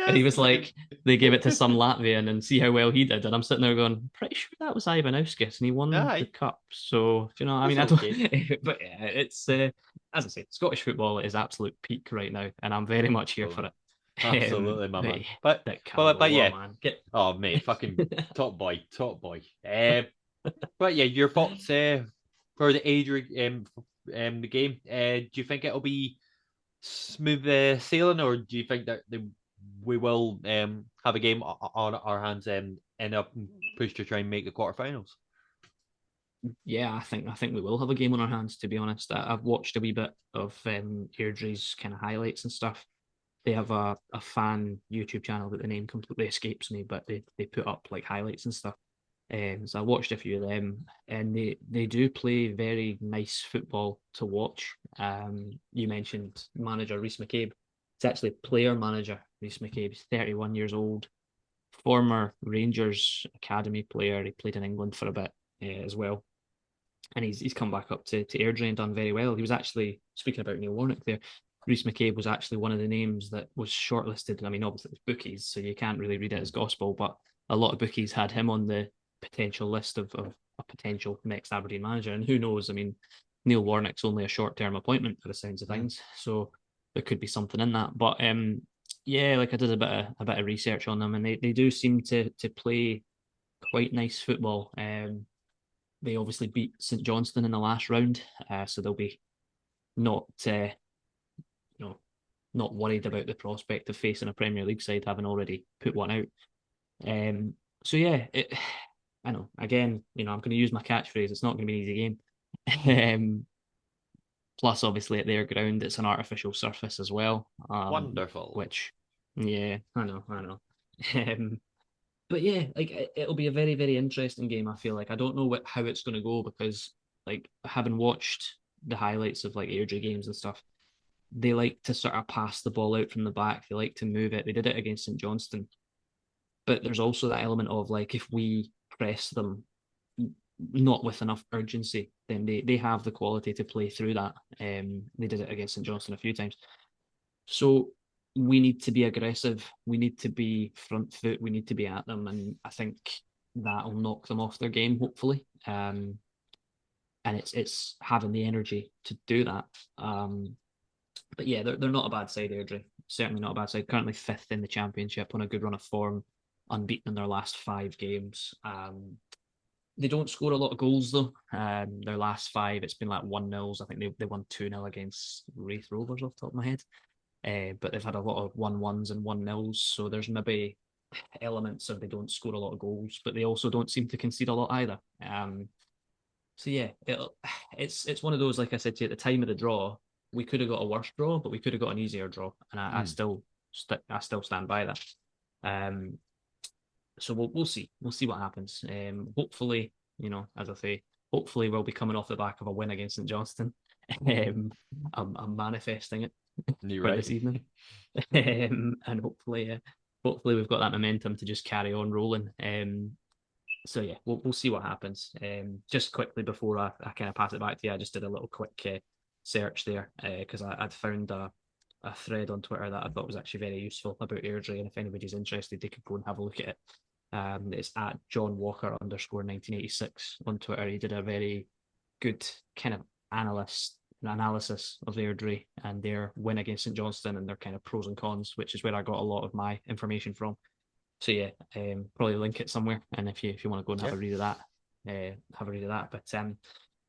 And he was fucking. like, they gave it to some Latvian and see how well he did. And I'm sitting there going, pretty sure that was Ivanauskas and he won the Aye, cup. So, you know, I it's mean, I don't, okay. but yeah, it's, as I say, Scottish football is absolute peak right now. And I'm very much here for Absolutely, it. absolutely, my But man. yeah, But that but Campbell, what a yeah. man. Get, Oh mate, fucking top boy, top boy. But yeah, your thoughts for the Airdrie the game. Do you think it'll be smooth sailing, or do you think that we will have a game on our hands and end up push to try and make the quarterfinals? yeah, I think we will have a game on our hands, to be honest. I've watched a wee bit of Airdrie's kind of highlights and stuff. They have a fan YouTube channel that the name completely escapes me, but they put up like highlights and stuff. So I watched a few of them, and they do play very nice football to watch. You mentioned manager Reece McCabe. It's actually player manager Reece McCabe. He's 31 years old, former Rangers academy player. He played in England for a bit as well, and he's come back up to Airdrie and done very well. He was actually, speaking about Neil Warnock there, Reece McCabe was actually one of the names that was shortlisted. I mean, obviously it was bookies, so you can't really read it as gospel, but a lot of bookies had him on the potential list of a potential next Aberdeen manager. And who knows? I mean, Neil Warnock's only a short-term appointment for the sounds of Mm. things, so there could be something in that. But yeah, like I did a bit of research on them, and they do seem to play quite nice football. They obviously beat St Johnstone in the last round, so they'll be not you know not worried about the prospect of facing a Premier League side, having already put one out. Um, so yeah, I know. Again, I'm going to use my catchphrase. It's not going to be an easy game. Plus, obviously, at their ground, it's an artificial surface as well. Wonderful. Which, yeah, I know. Um, but yeah, like it'll be a very, very interesting game. I feel like I don't know how it's going to go because, like, having watched the highlights of like Airdrie games and stuff, they like to sort of pass the ball out from the back. They like to move it. They did it against St Johnston, but there's also that element of like if we press them not with enough urgency, then they have the quality to play through that. They did it against St Johnston a few times. So we need to be aggressive. We need to be front foot. We need to be at them, and I think that'll knock them off their game, hopefully. And it's having the energy to do that. But yeah, they're not a bad side, Airdrie. Certainly not a bad side. Currently fifth in the championship on a good run of form, unbeaten in their last 5 games. They don't score a lot of goals though. Their last five, it's been like 1-0s. I think they won 2-0 against Wraith Rovers off the top of my head. But they've had a lot of 1-1s and 1-0s. So there's maybe elements of they don't score a lot of goals, but they also don't seem to concede a lot either. So yeah, it's one of those, like I said to you at the time of the draw, we could have got a worse draw, but we could have got an easier draw, and I Mm. still I still stand by that. Um, so we'll see. We'll see what happens. Hopefully, as I say, hopefully we'll be coming off the back of a win against St Johnston. I'm manifesting it You're for this right. evening, and hopefully we've got that momentum to just carry on rolling. So yeah, we'll see what happens. Just quickly before I kind of pass it back to you, I just did a little quick search there because I'd found a thread on Twitter that I thought was actually very useful about Airdrie, and if anybody's interested, they could go and have a look at it. It's at John Walker underscore 1986 on Twitter. He did a very good kind of analysis of Airdrie and their win against St Johnston and their kind of pros and cons, which is where I got a lot of my information from. So yeah, probably link it somewhere, and if you want to go and have Yeah. a read of that, have a read of that. But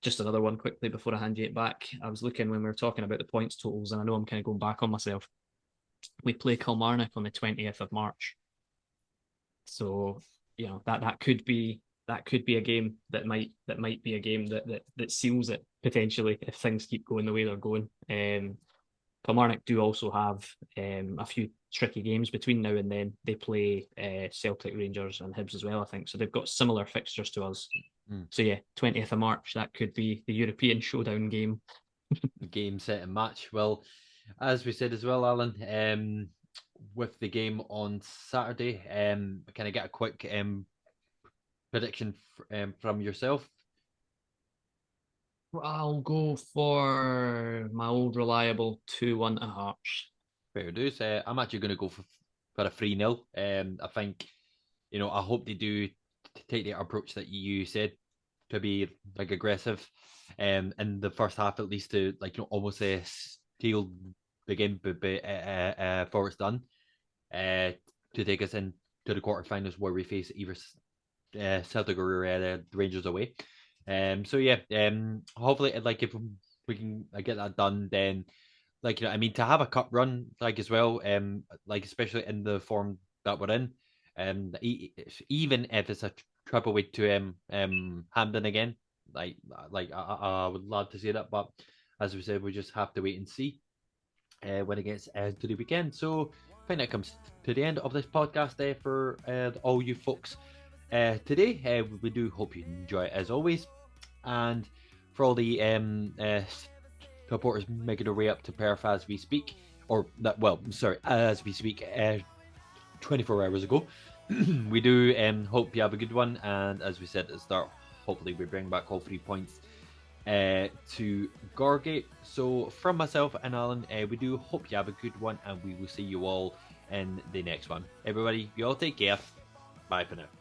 just another one quickly before I hand you it back. I was looking when we were talking about the points totals, and I know I'm kind of going back on myself. We play Kilmarnock on the 20th of March, so that could be a game that might be a game that seals it potentially if things keep going the way they're going. Kilmarnock do also have a few tricky games between now and then. They play Celtic, Rangers, and Hibs as well, I think. So they've got similar fixtures to us. Mm. So yeah, 20th of March, that could be the European showdown game. Game, set, and match. Well, as we said as well, Alan, with the game on Saturday, can I get a quick prediction from yourself? I'll go for my old reliable 2-1 to Hearts. Fair dues. I'm actually going to go for got a 3-0. I think, I hope they do take the approach that you said to be like aggressive, in the first half at least to almost steal the game, but before it's done, uh, to take us into the quarterfinals where we face either Celtic or the Rangers away. So yeah, hopefully, like if we can get that done, then I mean, to have a cup run as well, especially in the form that we're in, even if it's a trip away to Hampden again, I would love to see that, but as we said, we just have to wait and see when it gets to the weekend. So I think that comes to the end of this podcast there for all you folks today. We do hope you enjoy it as always, and for all the supporters making their way up to Perth as we speak, or that as we speak, 24 hours ago. We do hope you have a good one, and as we said at the start, hopefully we bring back all 3 points to Gargate. So from myself and Alan, we do hope you have a good one, and we will see you all in the next one. Everybody, you all take care. Bye for now.